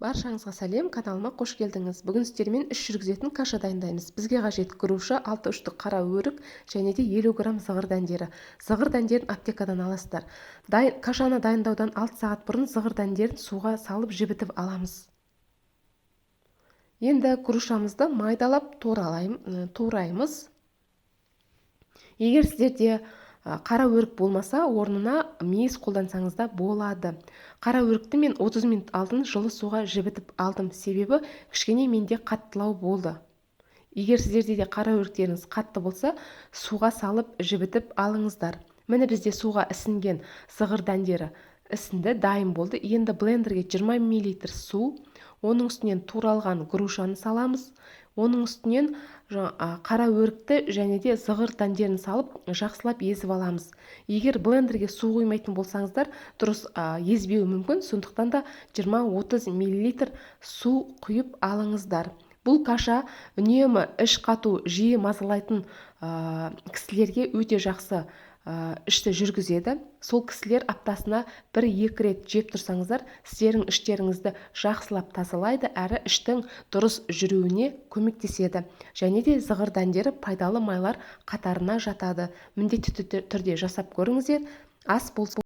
Баршаңызға сәлем, каналыма қош келдіңіз. Бүгін сіздермен іс жүргізетін каша дайындаймыз. Бізге қажет груша, 6 ұшты қара өрік және де 50 грамм зығыр дәндері. Зығыр дәндерін аптекадан аласыздар. Кашаны дайындаудан 6 сағат бұрын зығыр дәндерін суға салып жібітіп аламыз. Енді грушамызды майдалап тураймыз. Егер сіздерде қара өрік болмаса, орнына мейіз қолдансаңыз да болады. Қара өрікті мен 30 минут алдын жылы суға жібітіп алдым, себебі кішкене менде қаттылау болды. Егер сіздерде де қара өріктеріңіз қатты болса, суға салып жібітіп алыңыздар. Міне бізде суға ісінген зығыр дәндері ісінді, дайын болды. Енді блендерге 20 мл су, оның үстінен туралған грушаны саламыз. Оның үстінен қара өрікті және де зығыр дәндерін салып жақсылап езіп аламыз. Егер блендерге су құймайтын болсаңыздар, дұрыс езбеуі мүмкін, сондықтан да 20-30 мл су құйып алыңыздар. Бұл каша үнемі іш қату жиі мазалайтын кісілерге өте жақсы ішті жүргізеді. Сол кісілер аптасына 1-2 рет жеп тұрсаңыздар, сіздердің іштеріңізді жақсылап тазалайды, әрі іштің дұрыс жүруіне көмектеседі. Және де зығыр дәндері пайдалы майлар қатарына жатады. Міндетті түрде жасап көріңіздер. Ас болсын.